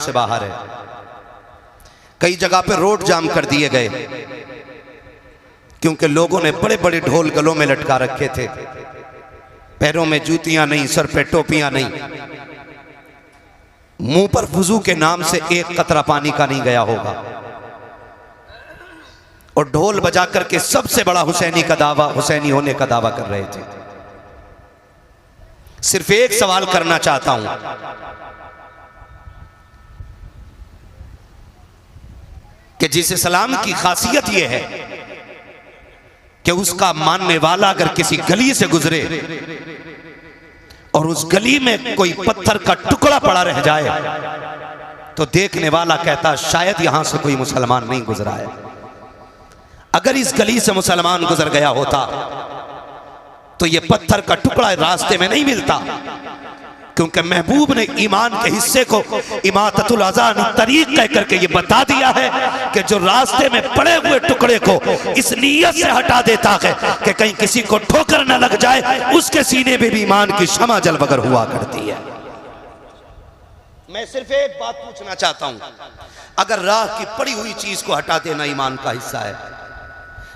से बाहर है। कई जगह पे रोड जाम कर दिए गए क्योंकि लोगों ने बड़े बड़े ढोल गलों में लटका रखे थे, पैरों में जूतियां नहीं, सर पे टोपियां नहीं, मुंह पर वुजू के नाम से एक कतरा पानी का नहीं गया होगा, और ढोल बजा करके सबसे बड़ा हुसैनी का दावा, हुसैनी होने का दावा कर रहे थे। सिर्फ एक सवाल करना चाहता हूं कि जिस इस्लाम की खासियत यह है कि उसका मानने वाला अगर किसी गली से गुजरे और उस गली में कोई पत्थर का टुकड़ा पड़ा रह जाए तो देखने वाला कहता शायद यहां से कोई मुसलमान नहीं गुजरा है। अगर इस गली से मुसलमान गुजर गया होता तो यह पत्थर का टुकड़ा रास्ते में नहीं मिलता, क्योंकि महबूब ने ईमान के हिस्से को इमाततुल अज़ान तरीक कह करके ये बता दिया है कि जो रास्ते में पड़े हुए टुकड़े को इस नीयत से हटा देता है कि कहीं किसी को ठोकर न लग जाए, उसके सीने में भी ईमान की शमा जलवगर हुआ करती है। मैं सिर्फ एक बात पूछना चाहता हूं, अगर राह की पड़ी हुई चीज को हटा देना ईमान का हिस्सा है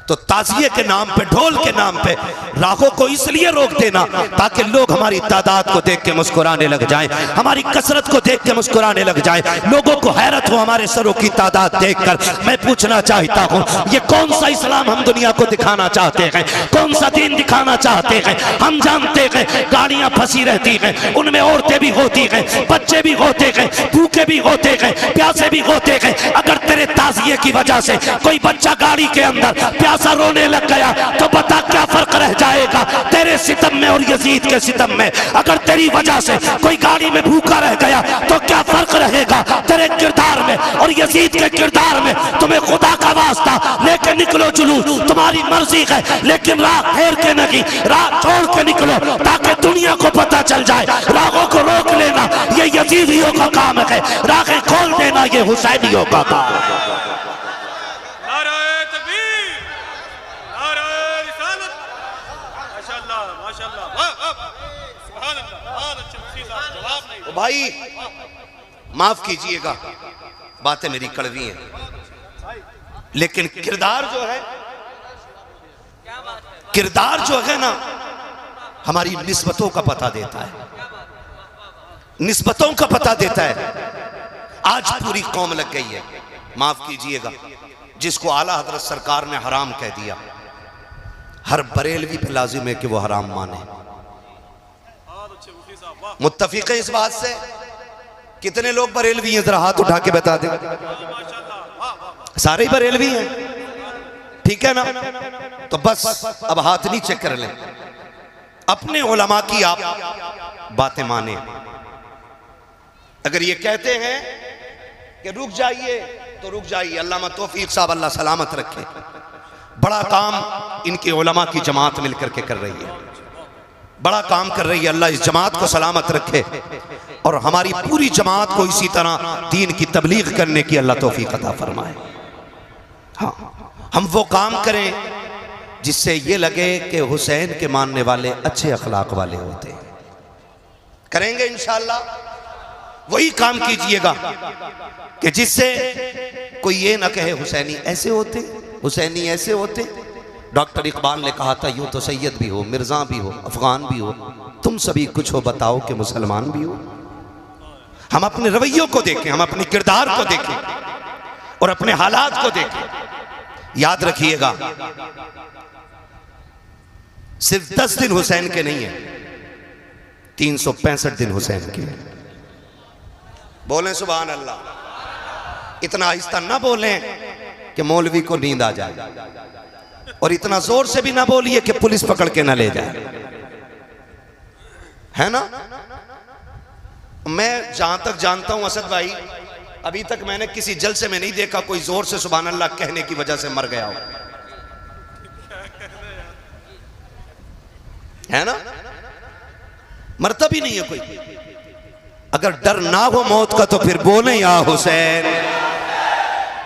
तो ताज़िये के नाम पे, ढोल के नाम पे राहों को इसलिए रोक देना ताकि लोग हमारी तादाद को देख के मुस्कुराने लग जाएं, हमारी कसरत को देख के मुस्कुराने लग जाएं, लोगों को हैरत हो हमारे सरों की तादाद देखकर। मैं पूछना चाहता हूं, ये कौन सा इस्लाम हम दुनिया को दिखाना चाहते हैं, कौन सा दीन दिखाना चाहते हैं? हम जानते हैं गाड़ियां फंसी रहती हैं, उनमें औरतें भी होती हैं, बच्चे भी होते हैं, भूखे भी होते हैं, प्यासे भी होते हैं। अगर तेरे ताज़िये की वजह से कोई बच्चा गाड़ी के अंदर सा रोने लग गया तो बता क्या फर्क रह जाएगा तेरे सितम में और यजीद के सितम में? अगर तेरी वजह से कोई गाड़ी में भूखा रह गया तो क्या फर्क रहेगा तेरे किरदार में और यजीद के किरदार में? तुम्हें खुदा का वास्ता लेके निकलो जुलूस, तुम्हारी मर्जी है, लेकिन राह फेर के नहीं, राह छोड़ के निकलो ताकि दुनिया को पता चल जाए। राहों को रोक लेना ये यजीदियों का काम है, राहें खोल देना ये हुसैनियों का काम है। भाई माफ कीजिएगा, बातें मेरी कड़वी हैं, लेकिन किरदार जो है ना, हमारी निस्बतों का पता देता है, निस्बतों का पता देता है। आज पूरी कौम लग गई है, माफ कीजिएगा, जिसको आला हजरत सरकार ने हराम कह दिया, हर बरेलवी पे लाजिम है कि वो हराम माने। मुत्तफिक है इस बात से? कितने लोग बरेलवी हैं, जरा हाथ उठा के बता दें। सारे ही बरेलवी हैं, ठीक है ना? तो बस अब हाथ नीचे कर लें, अपने उलमा की आप बातें माने। अगर ये कहते हैं कि रुक जाइए तो रुक जाइए, अल्लामा तौफीक साहब अल्लाह सलामत रखे, बड़ा काम इनके उलमा की जमात मिलकर के कर रही है, बड़ा काम कर रही है। अल्लाह इस जमात को सलामत रखे और हमारी पूरी जमात को इसी तरह दीन की तबलीग करने की अल्लाह तौफीक अता फरमाए। हाँ, हम वो काम करें जिससे ये लगे कि हुसैन के मानने वाले अच्छे अखलाक वाले होते हैं। करेंगे इंशाअल्लाह, वही काम कीजिएगा कि जिससे कोई ये ना कहे हुसैनी ऐसे होते, हुसैनी ऐसे होते। डॉक्टर इकबाल ने कहा था, यूं तो सैयद भी हो, मिर्जा भी हो, अफगान भी हो, तुम सभी कुछ हो बताओ कि मुसलमान भी हो। हम अपने रवैयों को देखें, हम अपने किरदार को देखें और अपने हालात को देखें। याद रखिएगा, सिर्फ 10 दिन हुसैन के नहीं है, 365 दिन हुसैन के। बोलें सुभान अल्लाह। इतना आहिस्ता ना बोलें कि मौलवी को नींद आ जाए, और इतना जोर से भी ना बोलिए कि पुलिस पकड़ के ना ले जाए, है ना? मैं जहां तक जानता हूं असद भाई, अभी तक मैंने किसी जलसे में नहीं देखा कोई जोर से सुभान अल्लाह कहने की वजह से मर गया हो, है ना? मरता भी नहीं है कोई। अगर डर ना हो मौत का तो फिर बोले या हुसैन।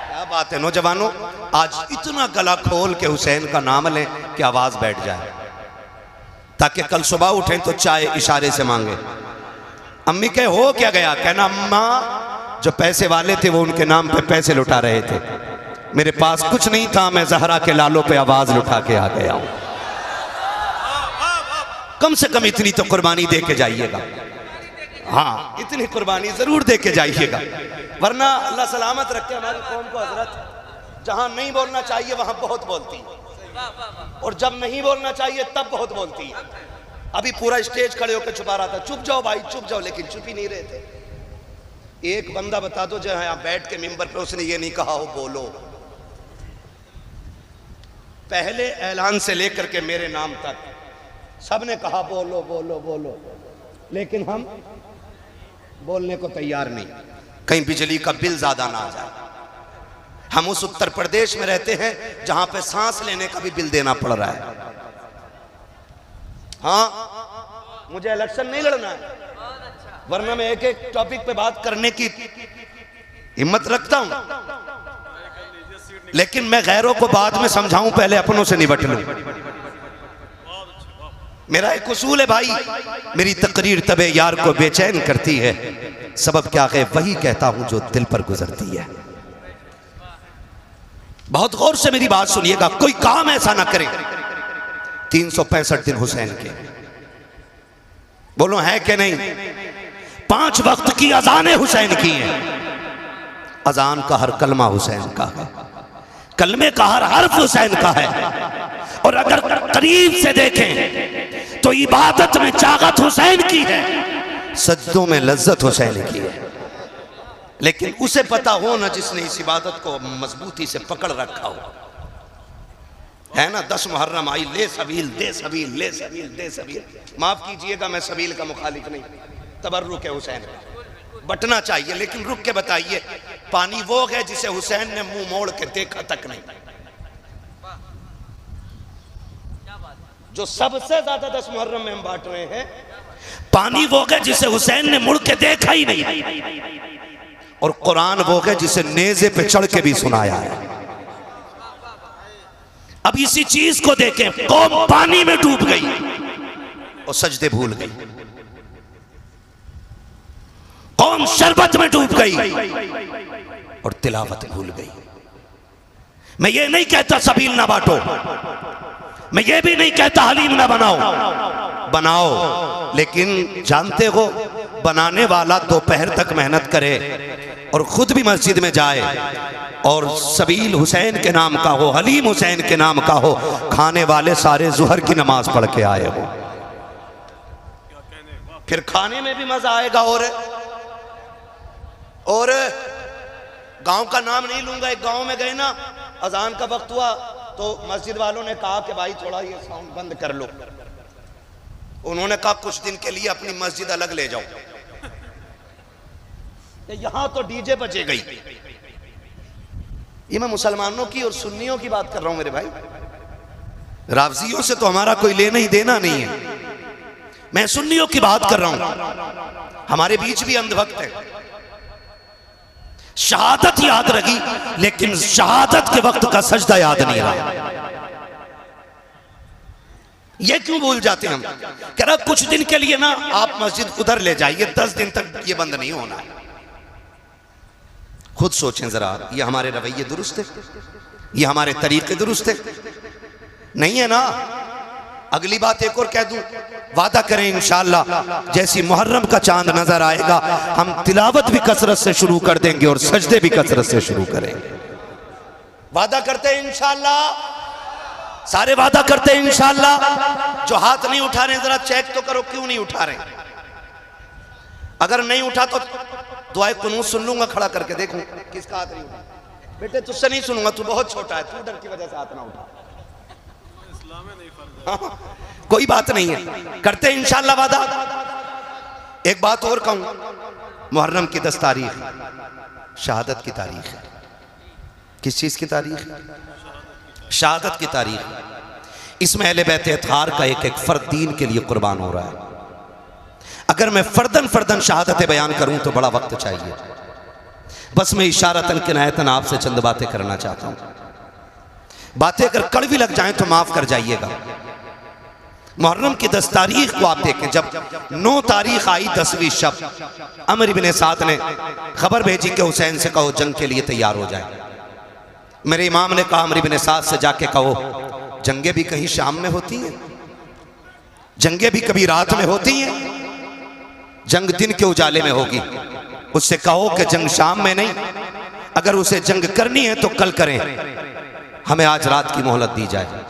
क्या बात है नौजवानों, आज इतना गला खोल के हुसैन का नाम लें कि आवाज बैठ जाए, ताकि कल सुबह उठें तो चाय इशारे से मांगे। अम्मी कहे हो क्या गया, कहना अम्मा जो पैसे वाले थे वो उनके नाम पे पैसे लुटा रहे थे। मेरे पास कुछ नहीं था, मैं ज़हरा के लालों पे आवाज लुटा के आ गया हूं। कम से कम इतनी तो कुर्बानी दे के जाइएगा। हाँ, इतनी कुर्बानी जरूर दे के जाइएगा, वरना अल्लाह सलामत रखे हमारी कौम को। हजरत जहां नहीं बोलना चाहिए वहां बहुत बोलती है, और जब नहीं बोलना चाहिए तब बहुत बोलती है। अभी पूरा स्टेज खड़े होकर छुपा रहा था, चुप जाओ भाई चुप जाओ, लेकिन चुप ही नहीं रहे थे। एक बंदा बता दो जो यहाँ बैठ के मिंबर पे उसने ये नहीं कहा हो बोलो। पहले ऐलान से लेकर के मेरे नाम तक सबने कहा बोलो बोलो बोलो, लेकिन हम बोलने को तैयार नहीं, कहीं बिजली का बिल ज्यादा ना आ जाए। हम उस उत्तर प्रदेश में रहते हैं जहां पे सांस लेने का भी बिल देना पड़ रहा है। हाँ, मुझे इलेक्शन नहीं लड़ना है, वरना मैं एक एक टॉपिक पे बात करने की हिम्मत रखता हूं, लेकिन मैं गैरों को बाद में समझाऊं, पहले अपनों से निपट लूं। मेरा एक उसूल है भाई, मेरी तकरीर तबे यार को बेचैन करती है, सबब क्या है वही कहता हूं जो दिल पर गुजरती है। बहुत गौर से मेरी बात सुनिएगा, कोई काम ऐसा ना करे। 365 दिन हुसैन के, बोलो है कि नहीं? 5 वक्त की अजानें हुसैन की हैं। अजान का हर कलमा हुसैन का है, कलमे का हर हर्फ हुसैन का है, और अगर करीब से देखें तो इबादत में चागत हुसैन की है, सजदों में लज्जत हुसैन की है। लेकिन उसे पता हो ना जिसने इस इबादत को मजबूती से पकड़ रखा हो, है ना। 10 मुहर्रम आई, ले सबील दे सबील, ले सबील दे सबील। माफ कीजिएगा मैं सबील का मुखालिफ नहीं, तबर्रुक है हुसैन, बटना चाहिए, लेकिन रुक के बताइए पानी वो है जिसे हुसैन ने मुंह मोड़ के देखा तक नहीं। जो सबसे ज्यादा 10 मुहर्रम में हम बांट रहे हैं, पानी वो है जिसे हुसैन ने मुड़ के देखा ही नहीं, और कुरान वो है जिसे नेज़े पे चढ़ के भी सुनाया है। अब इसी चीज को देखें, कौम पानी में डूब गई और सजदे भूल गई, कौम शरबत में डूब गई और तिलावत भूल गई। मैं ये नहीं कहता सबील ना बांटो, मैं ये भी नहीं कहता हलीम ना बनाओ, बनाओ, लेकिन जानते हो बनाने वाला दोपहर तक मेहनत करे और खुद भी मस्जिद में जाए, और सबील हुसैन के नाम का हो, हलीम हुसैन के नाम का हो, खाने वाले सारे जुहर की नमाज पढ़ के आए हो, फिर खाने में भी मजा आएगा। और गांव का नाम नहीं लूंगा, एक गांव में गए ना, अजान का वक्त हुआ तो मस्जिद वालों ने कहा कि भाई थोड़ा ये साउंड बंद कर लो। उन्होंने कहा कुछ दिन के लिए अपनी मस्जिद अलग ले जाओ, यहां तो डीजे बजे गई। ये मैं मुसलमानों की और सुन्नियों की बात कर रहा हूं मेरे भाई, रावजियों से तो हमारा कोई लेना ही देना नहीं है। मैं सुन्नियों की बात कर रहा हूं, हमारे बीच भी अंधभक्त है। शहादत याद रही, लेकिन शहादत के वक्त का सजदा याद नहीं रहा। ये क्यों भूल जाते हम? कह रहा कुछ दिन के लिए ना आप मस्जिद उधर ले जाइए, 10 दिन तक ये बंद नहीं होना। खुद सोचें जरा, ये हमारे रवैये दुरुस्त है? ये हमारे तरीके दुरुस्त है? नहीं है ना। अगली बात एक और कह दूं, वादा करें इंशाअल्लाह जैसी मुहर्रम का चांद नजर आएगा, हम तिलावत भी कसरत से शुरू कर देंगे और सजदे भी कसरत से शुरू करेंगे। वादा करते हैं इंशाअल्लाह, सारे वादा करते हैं इंशाअल्लाह। जो हाथ नहीं उठा रहे जरा चेक तो करो क्यों नहीं उठा रहे। अगर नहीं उठा तो दुआए कुनूत सुन लूंगा, खड़ा करके देखूं किसका हाथ नहीं उठा। बेटे तुझसे नहीं सुनूंगा, तू बहुत छोटा है, तू डर की वजह से हाथ ना उठा। हाँ, कोई बात नहीं है, करते हैं इंशाअल्लाह वादा। एक बात और कहूं, मुहर्रम की 10 तारीख शहादत की तारीख है। किस चीज की तारीख? शहादत की तारीख। इसमें अहले बैत अतहार का एक एक फर्द दीन के लिए कुर्बान हो रहा है। अगर मैं फर्दन फर्दन शहादत बयान करूं तो बड़ा वक्त चाहिए, बस मैं इशारतन किनायतन आपसे चंद बातें करना चाहता हूं। बातें अगर कड़वी लग जाएं तो माफ कर जाइएगा। मुहर्रम की 10 तारीख को आप देखें, जब 9 तारीख आई 10वीं शब, अमर इब्न साद ने खबर भेजी कि हुसैन से कहो जंग के लिए तैयार हो जाए। मेरे इमाम ने कहा अमर इब्न साद से जाके कहो जंगें भी कहीं शाम में होती हैं, जंगें भी कभी रात में होती हैं, जंग दिन के उजाले में होगी। उससे कहो कि जंग शाम में नहीं, अगर उसे जंग करनी है तो कल करें, हमें आज रात की मोहलत दी जाए,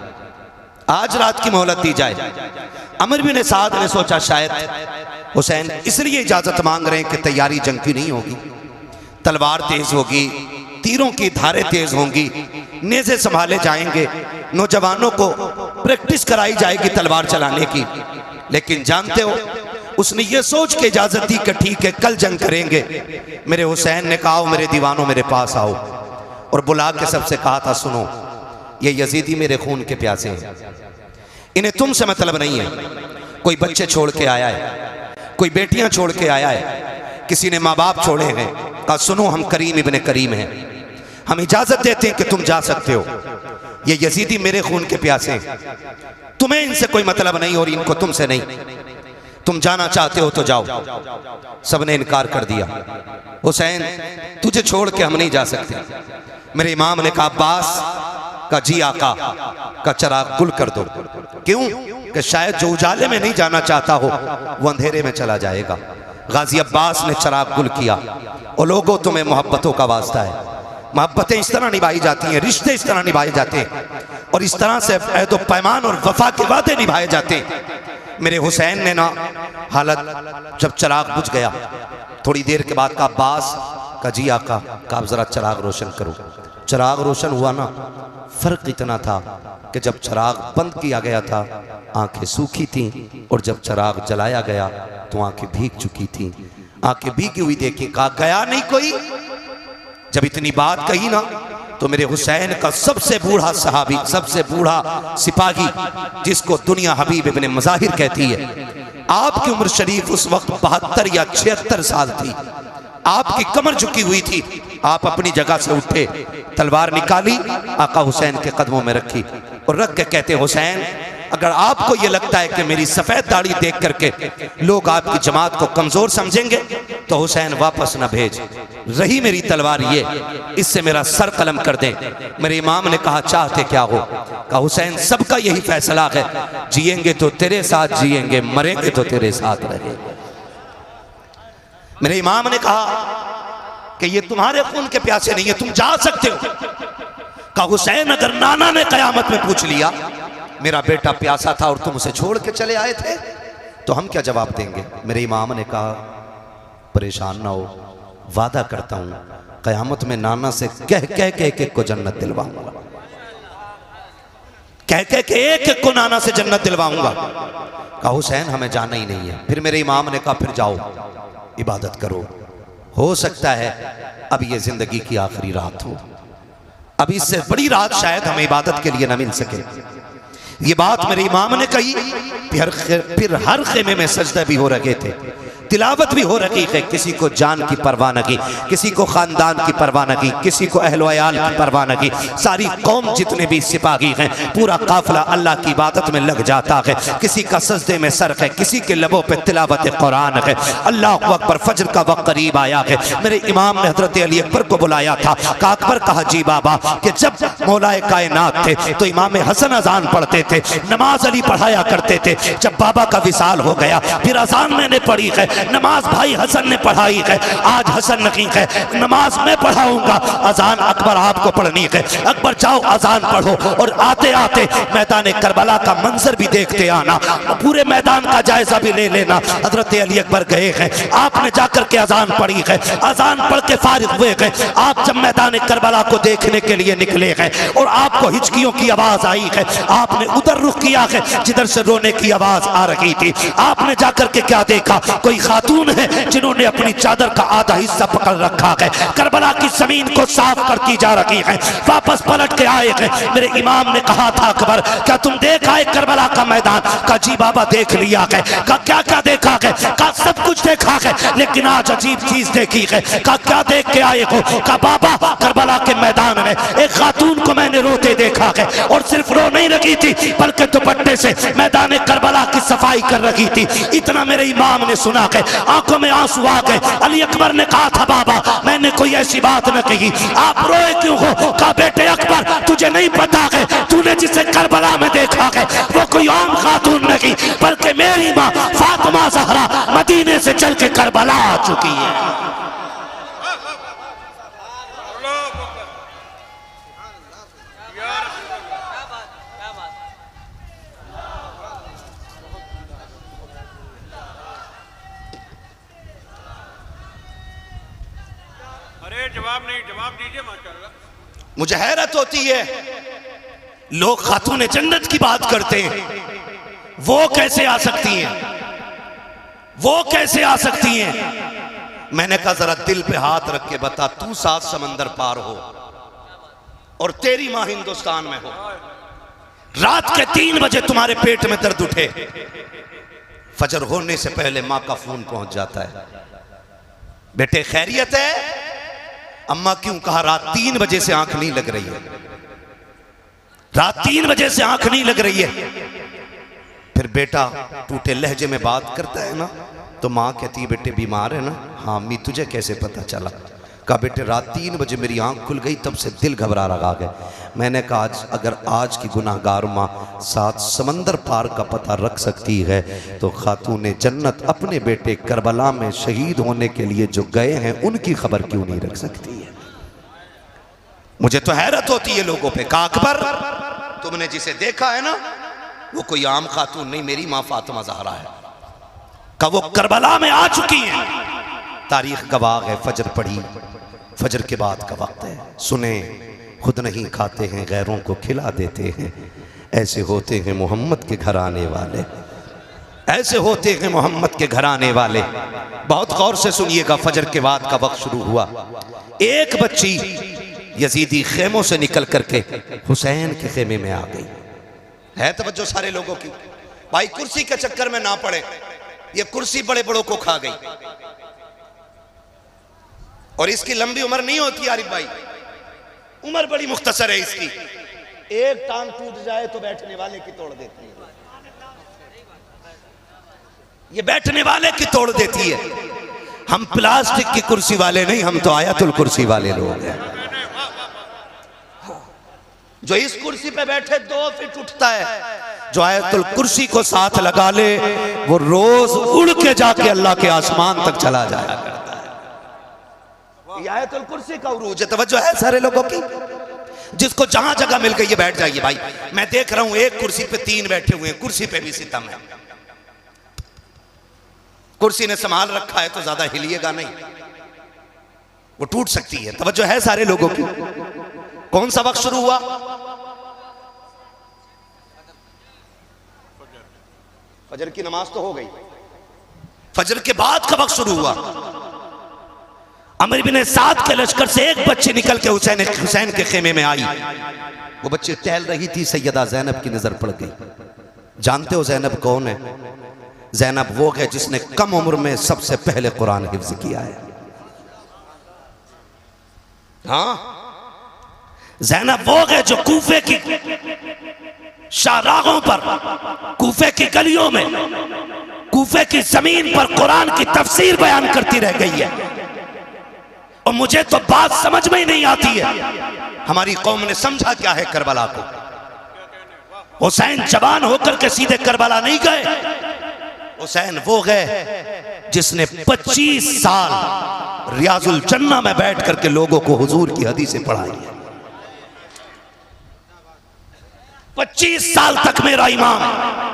आज रात की मोहलत दी जाए। अमर बिन साद ने सोचा शायद हुसैन इसलिए इजाजत मांग रहे हैं कि तैयारी जंग की नहीं होगी, तलवार तेज होगी, तीरों की धारें तेज होंगी, नेज़े संभाले जाएंगे, नौजवानों को प्रैक्टिस कराई जाएगी तलवार चलाने की। लेकिन जानते हो उसने ये सोच के इजाजत दी कि ठीक है कल जंग करेंगे। मेरे हुसैन ने कहा मेरे दीवानों मेरे पास आओ, और बुला के सबसे कहा था सुनो ये यजीदी मेरे खून के प्यासे हैं, इन्हें तुमसे मतलब नहीं है। कोई बच्चे छोड़ के आया है, कोई बेटियां छोड़ के आया है, किसी ने माँ बाप छोड़े हैं। कहा सुनो हम करीम इब्ने करीम हैं, हम इजाजत देते हैं कि तुम जा सकते हो, ये यजीदी मेरे खून के प्यासे हैं, तुम्हें इनसे कोई मतलब नहीं और इनको तुमसे नहीं, तुम जाना चाहते हो तो जाओ। सबने इनकार कर दिया, हुसैन तुझे छोड़ के हम नहीं जा सकते। मेरे इमाम ने कहा अब्बास का जी आका का चराग गुल कर दो। क्यों? कि शायद जो उजाले में नहीं जाना चाहता हो वो अंधेरे में चला जाएगा। गाजी अब्बास ने चराग गुल किया। और लोगों तुम्हें मोहब्बतों का वास्ता है, मोहब्बतें इस तरह निभाई जाती हैं, रिश्ते इस तरह निभाए जाते हैं, और इस तरह से अहद व पैमान और वफा के वादे निभाए जाते हैं। मेरे हुसैन ने ना हालत जब चराग बुझ गया, थोड़ी देर के बाद का अब्बास का जी आका का जरा चराग रोशन करो। चराग रोशन हुआ ना, फर्क इतना था कि जब चराग बंद किया गया था आंखें सूखी थीं, और जब चराग जलाया गया तो आंखें भीग चुकी थीं। आंखें भीगी हुई देखी, कहा गया नहीं कोई। जब इतनी बात कही ना तो मेरे हुसैन का सबसे बूढ़ा सहाबी, सबसे बूढ़ा सिपाही, जिसको दुनिया हबीब इब्ने मज़ाहिर कहती है, आपकी उम्र शरीफ उस वक्त 72 या 76 साल थी, आपकी कमर झुकी हुई थी। आप अपनी जगह से उठे, तलवार निकाली, आका हुसैन के कदमों में रखी, और रख के कहते हुसैन अगर आपको ये लगता है कि मेरी सफेद दाढ़ी देख करके लोग आपकी जमात को कमजोर समझेंगे तो हुसैन वापस न भेज, रही मेरी तलवार ये, इससे मेरा सर कलम कर दें। मेरे इमाम ने कहा चाहते क्या हो? कहा हुसैन सबका यही फैसला है, जिएंगे तो तेरे साथ जिएंगे, मरेंगे तो तेरे साथ रहेंगे। मेरे इमाम ने कहा कि ये तुम्हारे खून के प्यासे नहीं है, तुम जा सकते हो। कहा हुसैन अगर नाना ने कयामत में पूछ लिया मेरा बेटा प्यासा था और तुम उसे छोड़ के चले आए थे तो हम क्या जवाब देंगे? मेरे इमाम ने कहा परेशान ना हो, वादा करता हूं कयामत में नाना से कह कह के एक एक को जन्नत दिलवाऊंगा, कह कह के एक एक को नाना से जन्नत दिलवाऊंगा। कहा हुसैन हमें जाना ही नहीं है। फिर मेरे इमाम ने कहा फिर जाओ इबादत करो, हो सकता है अब ये जिंदगी की आखिरी रात हो, अब इससे बड़ी रात शायद हमें इबादत के लिए न मिल सके। ये बात मेरे इमाम ने कही। फिर हर खेमे में सजदे भी हो रहे थे, तिलावत भी हो रही है। किसी को जान की परवाह न की, किसी को खानदान की परवाह न की, किसी को अहलो अयाल की परवाह न की। सारी कौम जितने भी सिपाही हैं पूरा काफिला अल्लाह की इबादत में लग जाता है। किसी का सजदे में सर है, किसी के लबों पे तिलावत कुरान है। अल्लाह अकबर, फजर का वक्त करीब आया है। मेरे इमाम ने हजरत अली अकबर को बुलाया था। का अकबर कहा जी बाबा कि जब मौलाए कायनात थे तो इमाम हसन अजान पढ़ते थे, नमाज अली पढ़ाया करते थे। जब बाबा का विसाल हो गया फिर अजान मैंने पढ़ी है, नमाज भाई हसन ने पढ़ाई है। आज हसन नहीं है, नमाज मैं पढ़ाऊंगा, अजान अकबर आपको पढ़नी है। अकबर जाओ अजान पढ़ो और आते आते मैदान करबला का मंजर भी देखते आना, पूरे मैदान का जायजा भी ले लेना। हजरत अली अकबर गए हैं, आपने जाकर के अजान पढ़ी है, अजान पढ़ के फारिग हुए हैं। आप जब मैदान करबला को देखने के लिए निकले हैं और आपको हिचकियों की आवाज आई है, आपने उधर रुख किया है जिधर से रोने की आवाज आ रही थी। आपने जाकर के क्या देखा? कोई खातून है जिन्होंने अपनी चादर का आधा हिस्सा पकड़ रखा है, करबला की जमीन को साफ करती जा रही है। वापस पलट के आए हैं। मेरे इमाम ने कहा था अकबर क्या तुम देख आए करबला का मैदान? का जी बाबा देख लिया है। का क्या क्या देखा है? का सब कुछ देखा है, लेकिन आज अजीब चीज देखी है। का क्या देख के आए हो? का बाबा करबला के मैदान में एक खातून को मैंने रोते देखा है और सिर्फ रो नहीं रखी थी बल्कि दुपट्टे से मैदान करबला की सफाई कर रखी थी। इतना मेरे इमाम ने सुना है, आंखों में आंसू आ गए। अली अकबर ने कहा था बाबा मैंने कोई ऐसी बात न कही, आप रोए क्यों हो? कहा बेटे अकबर तुझे नहीं पता है, तूने जिसे करबला में देखा है वो कोई आम खातून नहीं बल्कि मेरी माँ फातिमा ज़हरा मदीने से चल के करबला आ चुकी है। जवाब नहीं, जवाब दीजिए माशाअल्लाह। मुझे हैरत होती है लोग खातून जन्नत की बात करते हैं, वो कैसे आ सकती हैं, वो कैसे आ सकती हैं? मैंने कहा जरा दिल पे हाथ रख के बता, तू 7 समंदर पार हो और तेरी माँ हिंदुस्तान में हो, रात के 3 बजे तुम्हारे पेट में दर्द उठे, फजर होने से पहले माँ का फोन पहुंच जाता है, बेटे खैरियत है? अम्मा क्यों? कहा रात 3 बजे से आंख नहीं लग रही है, रात 3 बजे से आंख नहीं लग रही है। फिर बेटा टूटे लहजे में बात करता है ना, तो माँ कहती है बेटे बीमार है ना? हाँ अम्मी तुझे कैसे पता चला? कहा बेटे रात 3 बजे मेरी आंख खुल गई, तब से दिल घबरा रहा है। मैंने कहा अगर आज की गुनाहगार माँ 7 समंदर पार का पता रख सकती है तो खातून जन्नत अपने बेटे करबला में शहीद होने के लिए जो गए हैं उनकी खबर क्यों नहीं रख सकती है? मुझे तो हैरत होती है लोगों पे। कहा अकबर तुमने जिसे देखा है ना वो कोई आम खातून नहीं, मेरी माँ फातिमा ज़हरा है। कहा वो करबला में आ चुकी हैं, तारीख गवाह है। फजर पढ़ी, फजर के बाद का वक्त है, सुने खुद नहीं खाते हैं गैरों को खिला देते हैं, ऐसे होते हैं मोहम्मद के घर आने वाले, ऐसे होते हैं मोहम्मद के घर आने वाले। बहुत गौर से सुनिएगा, फजर के बाद का वक्त शुरू हुआ। एक बच्ची यजीदी खेमों से निकल करके हुसैन के खेमे में आ गई। है तवज्जो सारे लोगों की? भाई कुर्सी के चक्कर में ना पड़े, ये कुर्सी बड़े बड़ों को खा गई और इसकी लंबी उम्र नहीं होती आरिफ भाई, उम्र बड़ी मुख्तसर है इसकी। एक टांग टूट जाए तो बैठने वाले की तोड़ देती है, ये बैठने वाले की तोड़ देती है। हम प्लास्टिक की कुर्सी वाले नहीं, हम तो आयतुल कुर्सी वाले लोग हैं। जो इस कुर्सी पे बैठे 2 फीट उठता है, जो आयतुल कुर्सी को साथ लगा ले वो रोज उड़ के जाके अल्लाह के आसमान तक चला जाया करता है। ये आयतुल कुर्सी का उरूज है। तवज्जो है सारे लोगों की? जिसको जहां जगह मिल गई ये बैठ जाइए भाई। मैं देख रहा हूं एक कुर्सी पे 3 बैठे हुए हैं, कुर्सी पे भी सितम है। कुर्सी ने संभाल रखा है तो ज्यादा हिलिएगा नहीं, वो टूट सकती है। तवज्जो है सारे लोगों की? कौन सा वक्त शुरू हुआ? फजर की नमाज तो हो गई, फजर के बाद का वक्त शुरू हुआ। अमर बिन साद के लश्कर से एक बच्ची निकल के हुसैन के खेमे में आई। वो बच्ची टहल रही थी, सैयदा ज़ैनब की नजर पड़ गई। जानते हो ज़ैनब कौन है? ज़ैनब वो है जिसने कम उम्र में सबसे पहले कुरान हिफ्ज किया है। हाँ, ज़ैनब वो है जो कूफे की शाहराहों पर, कूफे की गलियों में, कूफे की जमीन पर कुरान की तफसीर बयान करती रह गई है। और मुझे तो बात समझ में ही नहीं आती है, हमारी कौम ने समझा क्या है करबला को? हुसैन जवान होकर के सीधे करबला नहीं गए। हुसैन वो गए जिसने 25 साल रियाजुल जन्ना में बैठ करके लोगों को हुजूर की हदीसें पढ़ाई है। 25 साल तक मेरा इमाम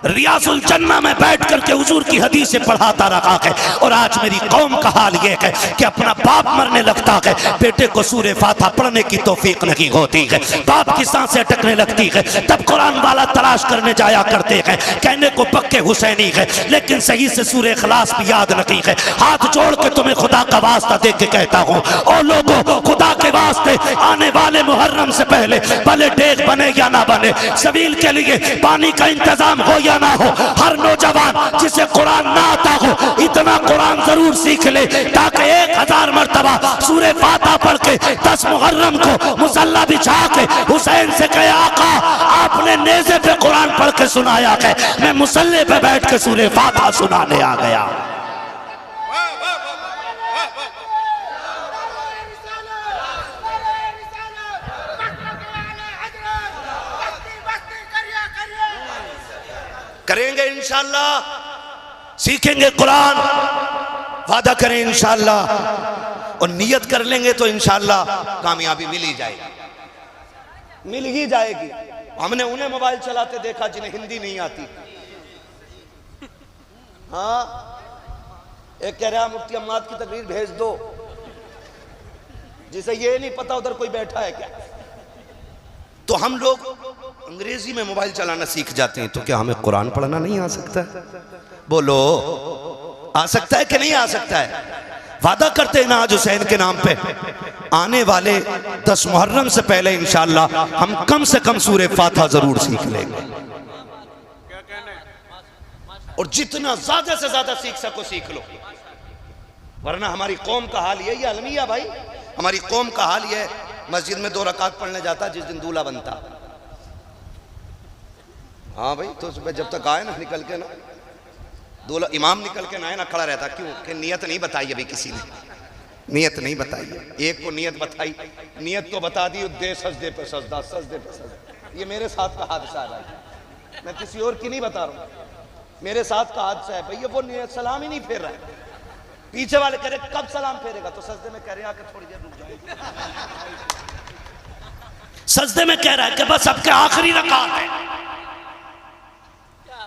रियाजुल जन्ना में बैठ करके हुजूर की हदीसें पढ़ाता रहा है। और आज मेरी कौम का हाल यह है कि अपना बाप मरने लगता है, बेटे को सूरे फातिहा पढ़ने की तौफीक नहीं होती है, बाप की सांसें अटकने लगती है, तब कुरान वाला तलाश करने जाया करते हैं। कहने को पक्के हुसैनी है लेकिन सही से सूरे इखलास भी याद नहीं है। हाथ जोड़ के तुम्हें खुदा का वास्ता दे के कहता हूँ, और लोगों खुदा के वास्ते आने वाले मुहर्रम से पहले भले डेग बने या ना बने, सबील के लिए पानी का इंतजाम हो दिया ना हो, हर नौजवान जिसे कुरान ना आता हो इतना कुरान जरूर सीख ले, ताकि 1000 मरतबा सूरह फातिहा पढ़ के 10 मुहर्रम को मुसल्ला बिछा के हुसैन से कहे आका आपने नेज़े पे कुरान पढ़ के सुनाया है, मैं मुसल्ले पे बैठ के सूरह फातिहा सुनाने आ गया। करेंगे इंशाअल्लाह, सीखेंगे कुरान, वादा करें इंशाअल्लाह, और नियत कर लेंगे तो इंशाअल्लाह कामयाबी मिल ही जाएगी, मिल ही जाएगी। हमने उन्हें मोबाइल चलाते देखा जिन्हें हिंदी नहीं आती। हाँ, एक कह रहा मुफ्ती अम्माद की तकरीर भेज दो, जिसे ये नहीं पता उधर कोई बैठा है क्या। तो हम लोग अंग्रेजी में मोबाइल चलाना सीख जाते हैं, तो क्या हमें कुरान पढ़ना नहीं आ सकता? बोलो, आ सकता है कि नहीं आ सकता है? वादा करते हैं ना आज हुसैन के नाम पे, आने वाले 10 मुहर्रम से पहले इंशाअल्लाह हम कम से कम सूरह फातिहा जरूर सीख लेंगे, और जितना ज्यादा से ज्यादा सीख सको सीख लो, वरना हमारी कौम का हाल यही है अलमिया भाई, हमारी कौम का हाल यह है, मस्जिद में 2 रकात पढ़ने जाता जिस दिन दूल्हा बनता। हाँ भाई, तो सुबह जब तक आए ना निकल के ना, दूल्हा इमाम निकल के ना आए ना, खड़ा रहता। क्यों? कि नियत नहीं बताई अभी किसी ने, नियत नहीं बताई है। एक को नियत बताई, नियत तो बता दी, दे सजदे पे सजदा, सजदे पे सजदा। ये मेरे साथ का हादसा है भाई, मैं किसी और की नहीं बता रहा हूँ, मेरे साथ का हादसा है भैया। वो नियत सलाम ही नहीं फेर रहा है, पीछे वाले कह रहे कब सलाम फेरेगा, तो सजदे में कह रहे आके थोड़ी देर रुक जाओ, सजदे में कह रहा है कि बस अब के आखिरी रकात है।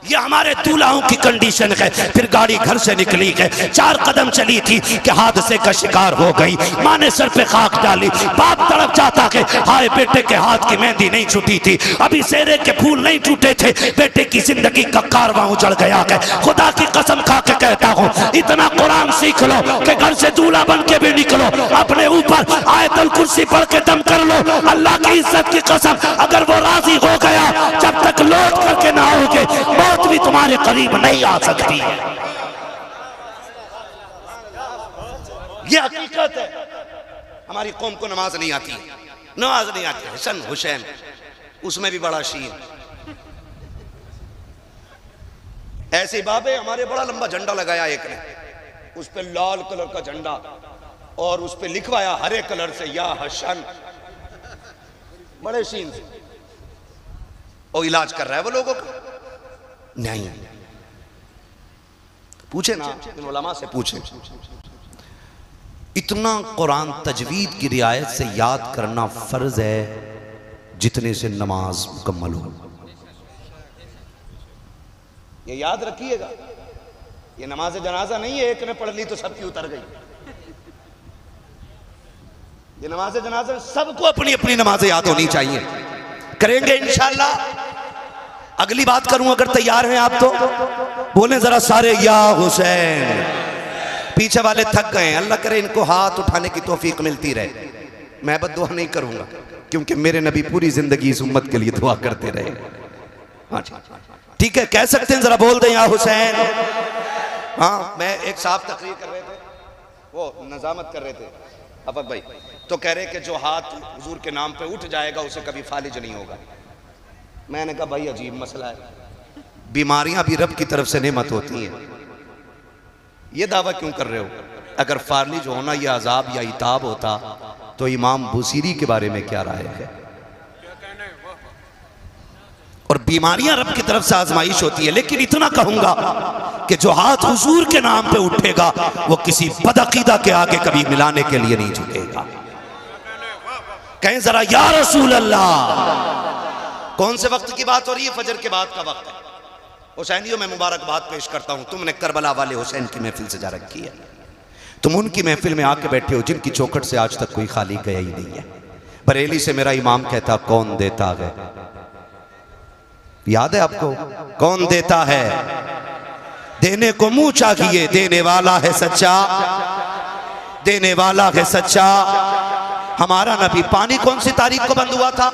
ये हमारे दूल्हाओं की कंडीशन है। फिर गाड़ी घर से निकली है, 4 कदम चली थी कि हादसे का शिकार हो गई। माँ ने सर पे खाक डाली, बाप तड़प जाता है, हाय बेटे के हाथ की मेहंदी नहीं छूटी थी, अभी सेरे के फूल नहीं टूटे थे, बेटे की जिंदगी का कारवां उजड़ गया है। खुदा की कसम खा के कहता हूँ, इतना कुरान सीख लो कि घर से दूल्हा बन के भी निकलो, अपने ऊपर आयतुल कुर्सी पढ़ के दम कर लो। अल्लाह की इज्जत की कसम, अगर वो राजी हो गया, जब तक लौट करके ना आओगे मौत भी तुम्हारे करीब नहीं आ सकती है। ये हकीकत है। हमारी कौम को नमाज नहीं आती, नमाज नहीं आती। हसन हुसैन उसमें भी बड़ा शीन, ऐसे बाबे हमारे बड़ा लंबा झंडा लगाया एक ने, उस पे लाल कलर का झंडा और उस पे लिखवाया हरे कलर से या हसन, बड़े शीन से। और इलाज कर रहा है वो लोगों का। नहीं, पूछे ना इन उलमा से पूछे। इतना कुरान तजवीद की रियायत से याद करना फर्ज है जितने से नमाज मुकम्मल हो। ये याद रखिएगा, ये नमाज जनाजा नहीं है, एक ने पढ़ ली तो सबकी उतर गई। ये नमाज जनाजा सबको अपनी अपनी नमाजें याद होनी चाहिए। करेंगे इंशाअल्लाह। अगली बात करूं, अगर तैयार हैं आप तो बोलें जरा सारे या हुसैन। पीछे वाले थक गए, अल्लाह करे इनको हाथ उठाने की तौफीक मिलती रहे। मैं बद्दुआ नहीं करूंगा, क्योंकि मेरे नबी पूरी जिंदगी इस उम्मत के लिए दुआ करते रहे। हाँ ठीक है, कह सकते हैं, जरा बोल दें या हुसैन। हाँ, मैं एक साहब तकरीर कर रहे थे, वो नजामत कर रहे थे अफक भाई, तो कह रहे कि जो हाथ हुजूर के नाम पे उठ जाएगा उसे कभी फालिज नहीं होगा। मैंने कहा भाई अजीब मसला है, बीमारियां भी रब की तरफ से नेमत होती हैं, ये दावा क्यों कर रहे हो? अगर फालिज होना यह अजाब या इताब होता तो इमाम बुसीरी के बारे में क्या राय है? और बीमारियां रब की तरफ से आजमाइश होती है। लेकिन इतना कहूंगा कि जो हाथ हुजूर के नाम पे उठेगा वो किसी बदअकीदा के आगे कभी मिलाने के लिए नहीं झुकेगा। कहें जरा या रसूल अल्लाह। कौन से वक्त की बात हो रही है? फजर के बाद का वक्त है। हुसैनियों में मुबारकबाद पेश करता हूं, तुमने करबला वाले हुसैन की महफिल सजा रखी है। तुम उनकी महफिल में आके बैठे हो जिनकी चौखट से आज तक कोई खाली गया ही नहीं है। बरेली से मेरा इमाम कहता कौन देता है, याद है आपको? कौन देता है? देने को मुंह चाहिए, देने वाला है सच्चा, देने वाला है सच्चा। हमारा नबी पानी कौन सी तारीख को बंद हुआ था?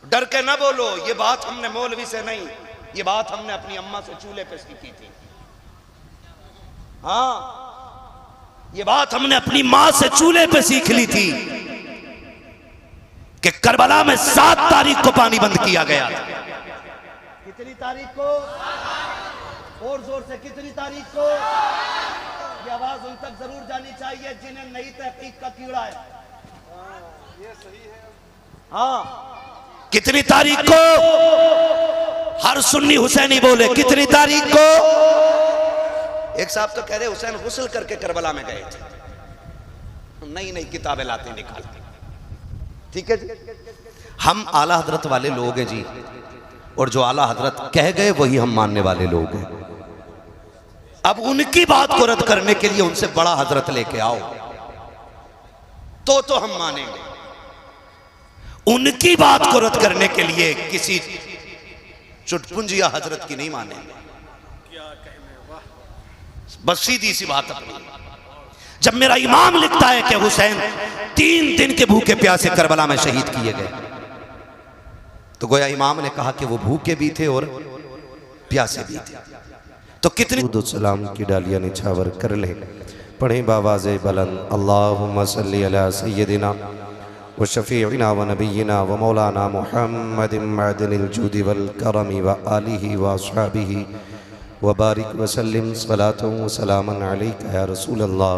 डर के ना बोलो, ये बात हमने मौलवी से नहीं, ये बात हमने अपनी अम्मा से चूल्हे पे सीखी थी। हाँ, ये बात हमने अपनी मां से चूल्हे पे सीख ली थी कि करबला में 7 तारीख को पानी बंद किया गया था। कितनी तारीख को? और जोर से, कितनी तारीख को? ये आवाज उन तक जरूर जानी चाहिए जिन्हें नई तहकीक का कीड़ा है। ये सही है। हाँ, कितनी तारीख को? हर सुन्नी हुसैनी बोले कितनी तारीख को? एक साहब तो कह रहे हुसैन गुस्ल करके करबला में गए थे। नई नई किताबें लाते निकालते। ठीक है जी, हम आला हजरत वाले लोग हैं जी, और जो आला हजरत कह गए वही हम मानने वाले लोग हैं। अब उनकी बात को रद्द करने के लिए उनसे बड़ा हजरत लेके आओ तो हम मानेंगे। उनकी बात को रद्द करने के लिए किसी चुटपुंजिया हजरत की नहीं मानेंगे। बस सीधी सी बात अपनी। जब मेरा इमाम लिखता है कि हुसैन 3 दिन के भूखे प्यासे करबला में शहीद किए गए, तो गोया इमाम ने कहा कि वो भूखे भी थे और प्यासे भी थे। तो कितनी सलाम की डालियां निछावर कर ले, पढ़े बावाज़े बुलंद अल्लाहुम्मा सल्ली अला सय्यदिना व शफीइना व नबीना व मौलाना मुहम्मदिन मअदिनिल जुदी वल करमी व आलिहि व अस्हाबिहि व बारिक व सल्लिम सलातन व सलामन अलैका या रसूल अल्लाह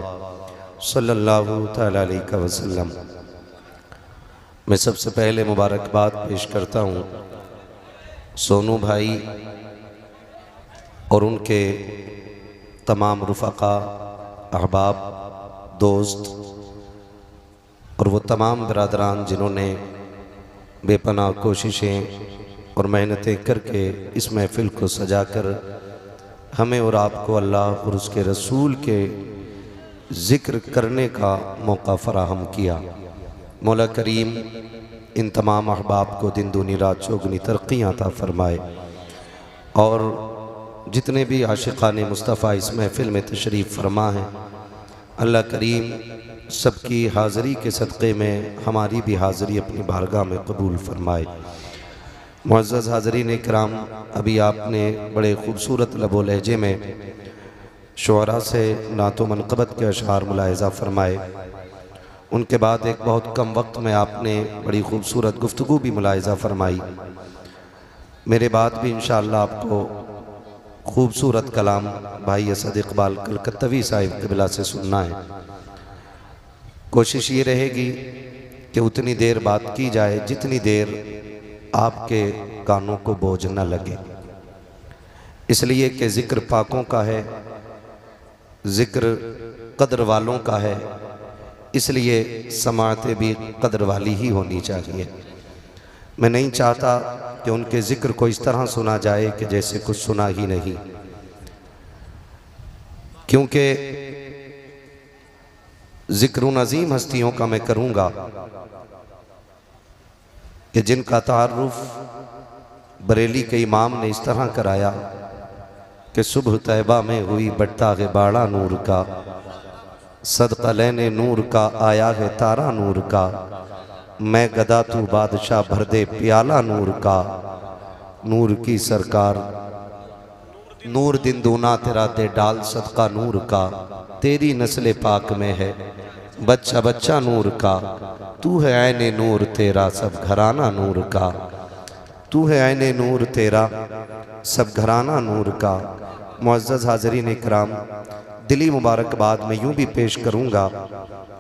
सल्लल्लाहु तआला अलैहि वसल्लम। मैं सबसे पहले मुबारकबाद पेश करता हूँ सोनू भाई और उनके तमाम रुफ़क़ा, अहबाब, दोस्त और वो तमाम बरादरान जिन्होंने बेपनाह कोशिशें और मेहनतें करके इस महफ़िल को सजाकर हमें और आपको अल्लाह और उसके रसूल के ज़िक्र करने का मौका फ़राहम किया। मौला करीम इन तमाम अहबाब को दिन दूनी रात चौगुनी तरक्कियाँ अता फ़रमाए, और जितने भी आशिक़ाने मुस्तफ़ा इस महफ़िल में तशरीफ़ फरमा हैं, अल्लाह करीम सबकी हाज़री के सदक़े में हमारी भी हाज़री अपनी बारगाह में कबूल फ़रमाए। मुअज़्ज़ज़ हाज़रीन इकराम, अभी आपने बड़े ख़ूबसूरत लबो लहजे में शुअरा से नातो मनक़बत के अशआर मुलाहिज़ा फ़रमाए। उनके बाद एक बहुत कम वक्त में आपने बड़ी ख़ूबसूरत गुफ्तगू भी मुलाहिज़ा फ़रमाई। मेरे बाद भी इंशाअल्लाह आपको ख़ूबसूरत कलाम भाई असद इकबाल कलकत्तवी साहिब क़िबला से सुनना है। कोशिश ये रहेगी कि उतनी देर बात की जाए जितनी देर आपके कानों को बोझ न लगे, इसलिए कि ज़िक्र पाकों का है, ज़िक्र कदर वालों का है, इसलिए समाअतें भी कदर वाली ही होनी चाहिए। मैं नहीं चाहता कि उनके ज़िक्र को इस तरह सुना जाए कि जैसे कुछ सुना ही नहीं, क्योंकि ज़िक्र उन अजीम हस्तियों का मैं करूँगा कि जिनका तारुफ बरेली के इमाम ने इस तरह कराया कि सुबह तैबा में हुई बट्टाग़े बाड़ा नूर का, सदका लेने नूर का आया है तारा नूर का, मैं गदा तू बादशाह भर दे प्याला नूर का, नूर की सरकार नूर दिन दूना तेरा दे डाल सदका नूर का, तेरी नस्ल पाक में है बच्चा बच्चा नूर का, तू है ऐने नूर तेरा सब घराना नूर का, तू है ऐने नूर तेरा सब घराना नूर का। मुअज़्ज़ज़ हाज़रीन इकराम, दिली मुबारकबाद में यूँ भी पेश करूँगा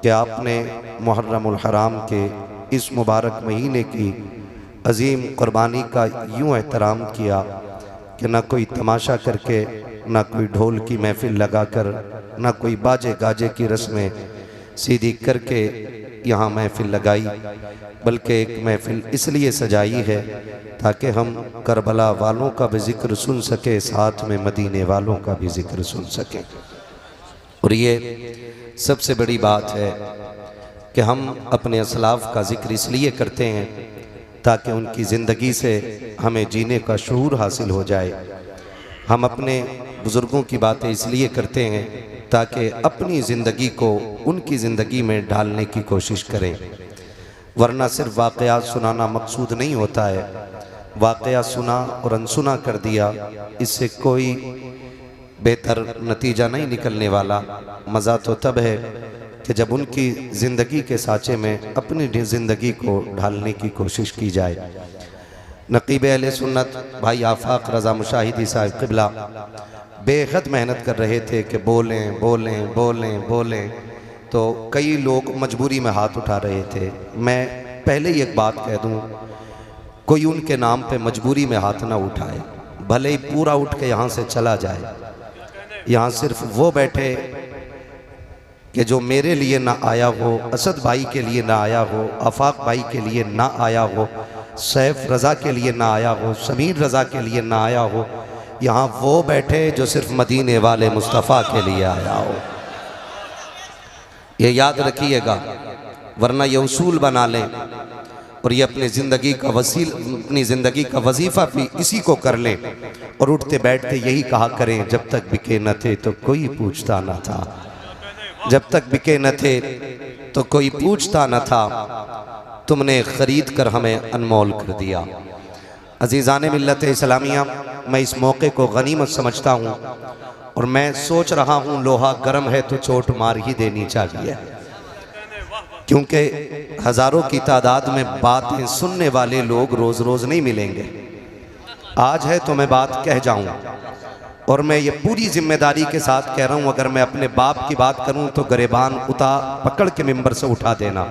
कि आपने मुहर्रमुल हराम के इस मुबारक महीने की अजीम कुर्बानी का यूँ एहतराम किया कि न कोई तमाशा करके, न कोई ढोल की महफ़िल लगाकर, न कोई बाजे गाजे की रस्में सीधी करके यहाँ महफ़िल लगाई, बल्कि एक महफ़िल इसलिए सजाई है ताकि हम करबला वालों का भी ज़िक्र सुन सके, साथ में मदीने वालों का भी ज़िक्र सुन सके। और ये सबसे बड़ी बात है कि हम अपने असलाफ़ का ज़िक्र इसलिए करते हैं ताकि उनकी ज़िंदगी से हमें जीने का शऊर हासिल हो जाए। हम अपने बुज़ुर्गों की बातें इसलिए करते हैं ताकि अपनी ज़िंदगी को उनकी ज़िंदगी में ढालने की कोशिश करें, वरना सिर्फ वाक़यात सुनाना मकसूद नहीं होता है, वाक़या सुना और अनसुना कर दिया, इससे कोई बेहतर नतीजा नहीं निकलने वाला। मज़ा तो तब है कि जब उनकी ज़िंदगी के साँचे में अपनी ज़िंदगी को ढालने की कोशिश की जाए। नक़ीब अहले सुन्नत भाई आफाक रज़ा मुशाहिदी साहब क़िबला बेहद मेहनत कर रहे थे कि बोलें बोलें बोलें बोलें, तो कई लोग मजबूरी में हाथ उठा रहे थे। मैं पहले ही एक बात कह दूं, कोई उनके नाम पे मजबूरी में हाथ ना उठाए, भले ही पूरा उठ के यहाँ से चला जाए। यहाँ सिर्फ वो बैठे कि जो मेरे लिए ना आया हो, असद भाई के लिए ना आया हो, आफाक भाई के लिए ना आया हो, सैफ रज़ा के लिए ना आया हो, समीर रज़ा के लिए ना आया हो। यहाँ वो बैठे जो सिर्फ मदीने वाले मुस्तफ़ा के लिए आया हो। ये याद रखिएगा, वरना ये उसूल बना लें और ये अपनी ज़िंदगी का अपनी ज़िंदगी का वजीफ़ा भी इसी को कर लें और उठते बैठते यही कहा करें, जब तक बिके न थे तो कोई पूछता न था, जब तक बिके न थे तो कोई पूछता न था, तुमने ख़रीद कर हमें अनमोल कर दिया। अज़ीज़ान मिल्लत इस्लामिया, मैं इस मौके को गनीमत समझता हूँ और मैं सोच रहा हूँ लोहा गर्म है तो चोट मार ही देनी चाहिए, क्योंकि हज़ारों की तादाद में बातें सुनने वाले लोग रोज़ रोज़ नहीं मिलेंगे। आज है तो मैं बात कह जाऊँ, और मैं ये पूरी जिम्मेदारी के साथ कह रहा हूँ, अगर मैं अपने बाप की बात करूँ तो गरेबान पकड़ के मिंबर से उठा देना,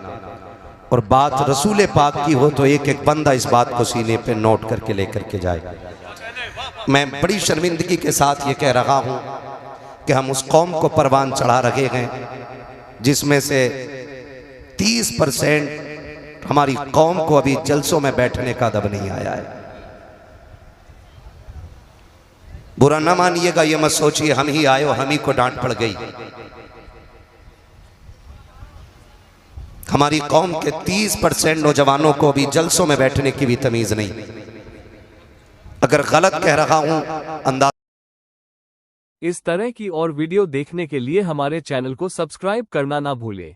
और बात रसूल पाक की हो तो एक एक बंदा इस बात को सीने पे नोट करके लेकर के जाए। मैं बड़ी शर्मिंदगी के साथ ये कह रहा हूँ कि हम उस कौम को परवान चढ़ा रहे हैं जिसमें से 30% हमारी कौम को अभी जलसों में बैठने का अदब नहीं आया है। बुरा ना मानिएगा, ये मत सोचिए हम ही आए और हम ही को डांट पड़ गई। हमारी कौम के 30% नौजवानों को भी जलसों में बैठने की भी तमीज नहीं। अगर गलत कह रहा हूं अंदाज। इस तरह की और वीडियो देखने के लिए हमारे चैनल को सब्सक्राइब करना ना भूलें।